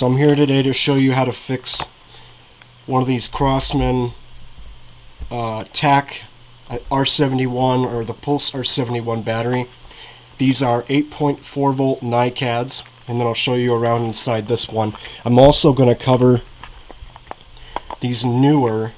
So I'm here today to show you how to fix one of these Crosman TAC R91 or the Pulsar R71 battery. These are 8.4 volt NiCads, and then I'll show you around inside this one. I'm also going to cover these newer,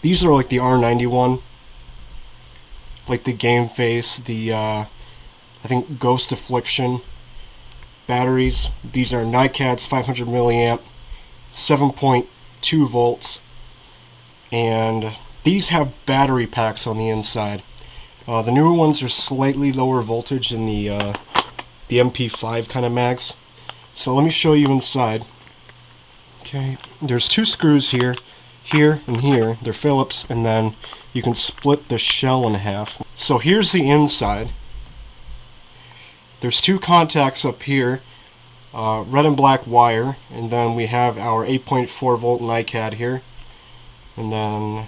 these are like the R91, like the Gameface, the I think Ghost Affliction batteries. These are NiCads 500 milliamp, 7.2 volts, and these have battery packs on the inside. The newer ones are slightly lower voltage than the MP5 kind of mags. So let me show you inside. Okay, there's two screws here, and here. They're Phillips, and then you can split the shell in half. So here's the inside. There's two contacts up here, red and black wire, and then we have our 8.4 volt NiCad here, and then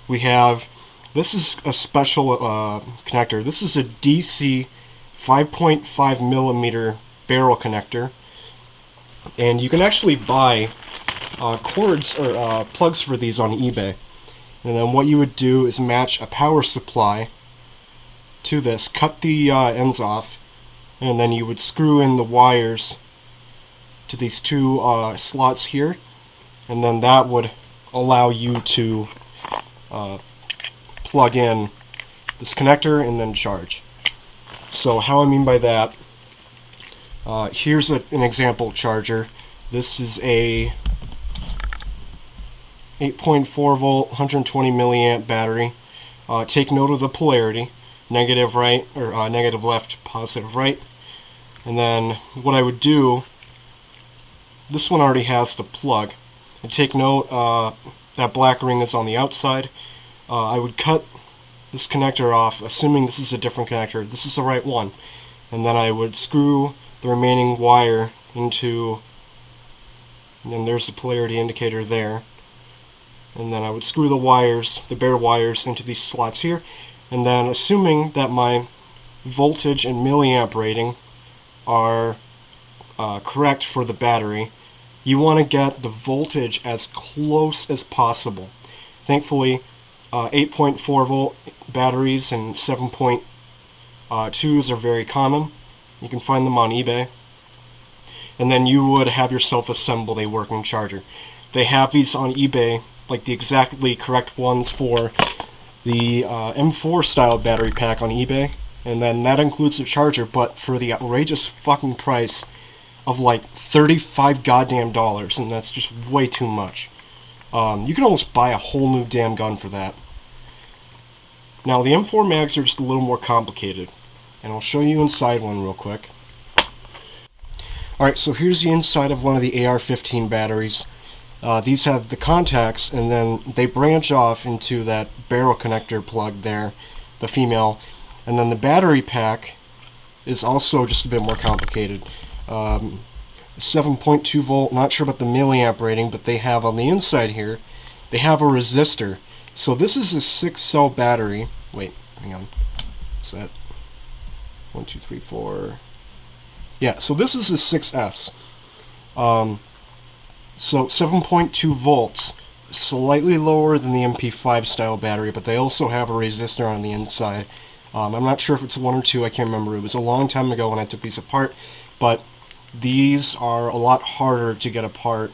we have, this is a special connector. This is a DC 5.5 millimeter barrel connector, and you can actually buy cords or plugs for these on eBay. And then what you would do is match a power supply to this, cut the ends off, and then you would screw in the wires to these two slots here, and then that would allow you to plug in this connector and then charge. So how I mean by that, here's an example charger. This is a 8.4 volt 120 milliamp battery. Take note of the polarity, negative right, or negative left, positive right. And then what I would do, this one already has the plug, and take note that black ring is on the outside. I would cut this connector off, assuming this is a different connector. This is the right one, and then I would screw the remaining wire into, and there's the polarity indicator there, and then I would screw the wires, the bare wires, into these slots here, and then assuming that my voltage and milliamp rating are correct for the battery, you want to get the voltage as close as possible. Thankfully, 8.4 volt batteries and 7.2s are very common. You can find them on eBay. And then you would have yourself assembled a working charger. They have these on eBay, like the exactly correct ones for the M4 style battery pack on eBay. And then that includes the charger, but for the outrageous fucking price of like $35 goddamn dollars, and that's just way too much. You can almost buy a whole new damn gun for that. Now the M4 mags are just a little more complicated, and I'll show you inside one real quick. Alright, so here's the inside of one of the AR-15 batteries. These have the contacts, and then they branch off into that barrel connector plug there, the female. And then the battery pack is also just a bit more complicated. 7.2 volt, not sure about the milliamp rating, but they have on the inside here, they have a resistor. So this is a 6-cell battery. Wait, hang on. Is that 1, 2, 3, 4? Yeah, so this is a 6S. So 7.2 volts, slightly lower than the MP5 style battery, but they also have a resistor on the inside. I'm not sure if it's 1 or 2, I can't remember. It was a long time ago when I took these apart, but these are a lot harder to get apart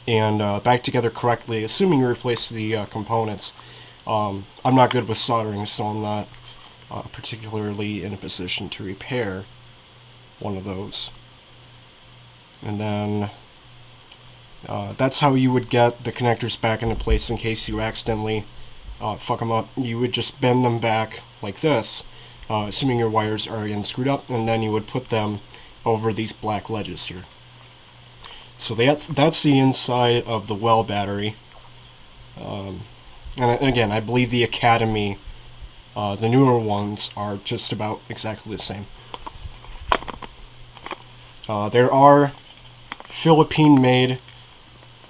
and back together correctly, assuming you replace the components. I'm not good with soldering, so I'm not particularly in a position to repair one of those. And then that's how you would get the connectors back into place in case you accidentally fuck them up. You would just bend them back like this, assuming your wires are unscrewed up, and then you would put them over these black ledges here. So that's the inside of the well battery. And again, I believe the Academy, the newer ones, are just about exactly the same. There are Philippine-made,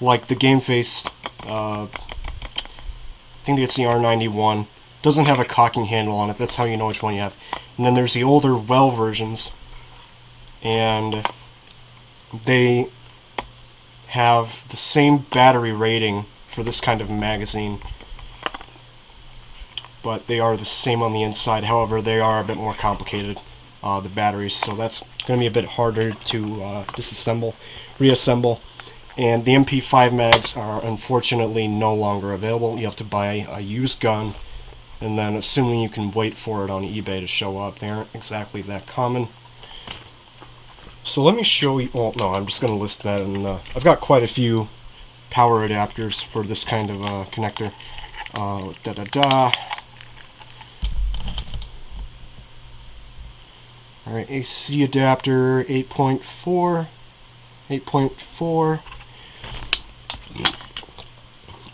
like the Gameface, I think it's the R91. Doesn't have a cocking handle on it, that's how you know which one you have. And then there's the older well versions, and they have the same battery rating for this kind of magazine, but they are the same on the inside. However, they are a bit more complicated, the batteries, so that's going to be a bit harder to disassemble, reassemble. And the MP5 mags are unfortunately no longer available. You have to buy a used gun, and then assuming you can wait for it on eBay to show up. They aren't exactly that common. So let me show you, well, no, I'm just going to list that, and I've got quite a few power adapters for this kind of connector. Alright, AC adapter 8.4, 8.4.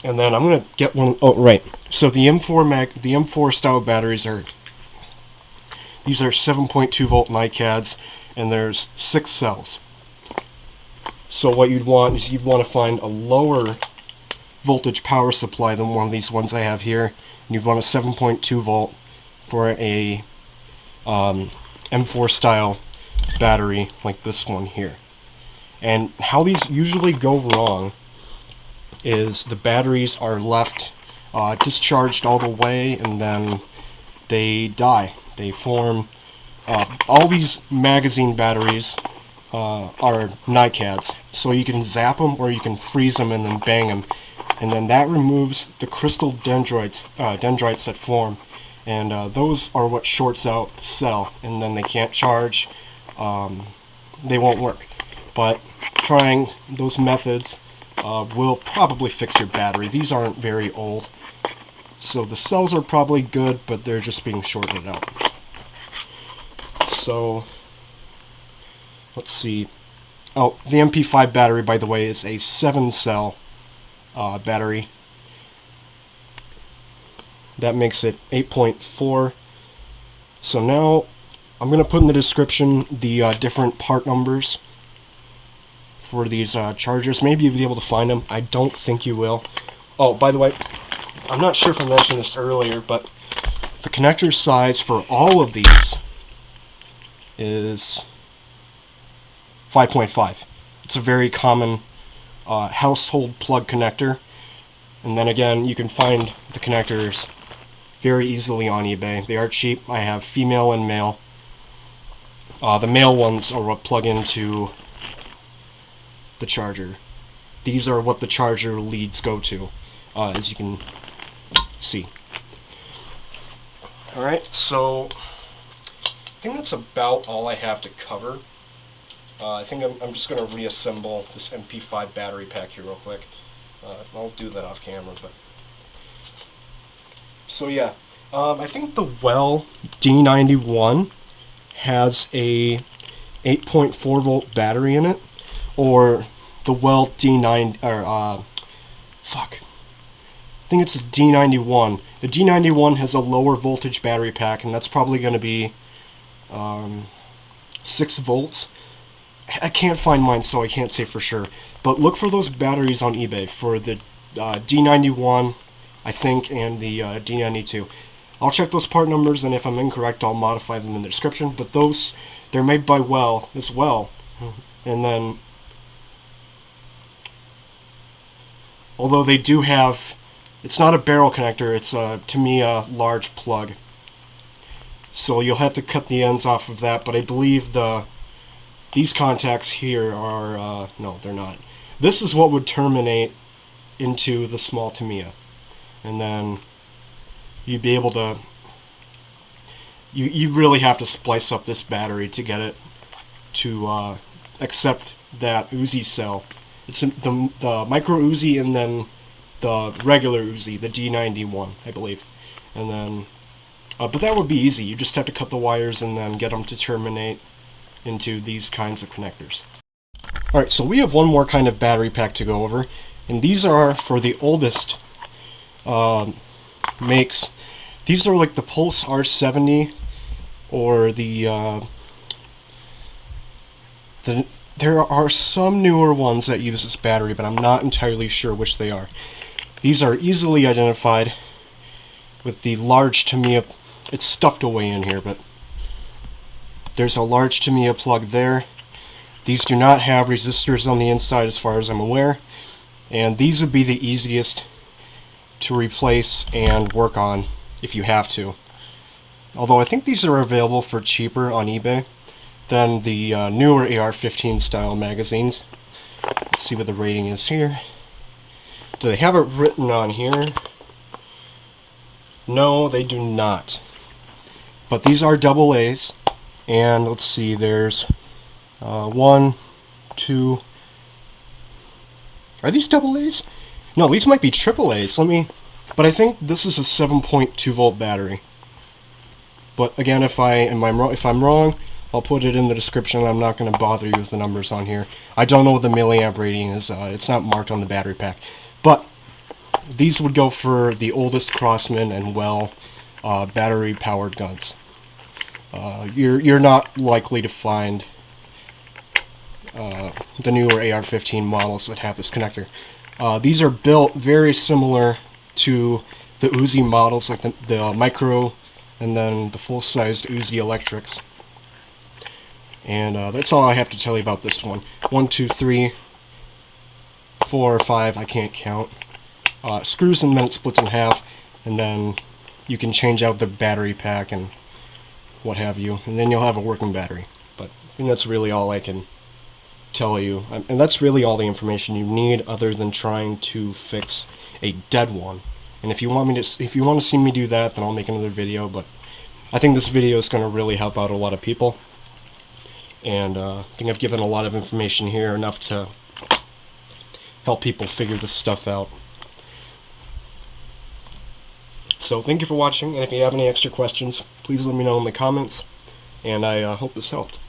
And then I'm gonna get one. Oh, right. So the M4 style batteries are. These are 7.2 volt NiCads, and there's 6 cells. So what you'd want is you'd want to find a lower voltage power supply than one of these ones I have here. And you'd want a 7.2 volt for a M4 style battery like this one here. And how these usually go wrong is the batteries are left discharged all the way, and then they die. They form, all these magazine batteries are NiCads, so you can zap them or you can freeze them and then bang them, and then that removes the crystal dendrites that form, and those are what shorts out the cell, and then they can't charge, they won't work. But trying those methods will probably fix your battery. These aren't very old, so the cells are probably good, but they're just being shorted out. So let's see. Oh, the MP5 battery, by the way, is a 7-cell battery. That makes it 8.4. So now I'm going to put in the description the different part numbers for these chargers. Maybe you'll be able to find them. I don't think you will. Oh, by the way, I'm not sure if I mentioned this earlier, but the connector size for all of these is 5.5. It's a very common household plug connector. And then again, you can find the connectors very easily on eBay. They are cheap. I have female and male. The male ones are what plug into the charger. These are what the charger leads go to, as you can see. Alright, so I think that's about all I have to cover. I think I'm just going to reassemble this MP5 battery pack here real quick. I'll do that off camera, but so yeah, I think the Well D91 has a 8.4 volt battery in it, or the Well D9 or fuck. I think it's a D91. The D91 has a lower voltage battery pack, and that's probably going to be 6 volts. I can't find mine, so I can't say for sure. But look for those batteries on eBay for the D91, I think, and the D92. I'll check those part numbers, and if I'm incorrect, I'll modify them in the description. But those, they're made by Well as well. And then, although they do have, it's not a barrel connector, it's to me a large plug. So you'll have to cut the ends off of that, but I believe these contacts here are, no, they're not. This is what would terminate into the small Tamiya. And then you'd be able to, you really have to splice up this battery to get it to accept that Uzi cell. It's the micro Uzi and then the regular Uzi, the D91, I believe. And then, but that would be easy. You just have to cut the wires and then get them to terminate into these kinds of connectors. Alright, so we have one more kind of battery pack to go over, and these are for the oldest makes. These are like the Pulsar 70 or there are some newer ones that use this battery, but I'm not entirely sure which they are. These are easily identified with the large Tamiya. It's stuffed away in here, but there's a large Tamiya plug there. These do not have resistors on the inside as far as I'm aware, and these would be the easiest to replace and work on if you have to. Although I think these are available for cheaper on eBay than the newer AR-15 style magazines. Let's see what the rating is here. Do they have it written on here? No, they do not. But these are double A's, and let's see, there's 1, 2. Are these double A's? No, these might be triple A's. But I think this is a 7.2 volt battery. But again, if I'm wrong, I'll put it in the description. I'm not going to bother you with the numbers on here. I don't know what the milliamp rating is. It's not marked on the battery pack. But these would go for the oldest Crosman and battery-powered guns. You're not likely to find the newer AR-15 models that have this connector. These are built very similar to the Uzi models, like the micro and then the full-sized Uzi electrics. And that's all I have to tell you about this one. 1, 2, 3, 4, or 5, I can't count. Screws, and then it splits in half, and then you can change out the battery pack and what have you, and then you'll have a working battery. But I think that's really all I can tell you, and that's really all the information you need, other than trying to fix a dead one. And if you want to see me do that, then I'll make another video. But I think this video is going to really help out a lot of people, and I think I've given a lot of information here, enough to help people figure this stuff out. So thank you for watching, and if you have any extra questions, please let me know in the comments, and I hope this helped.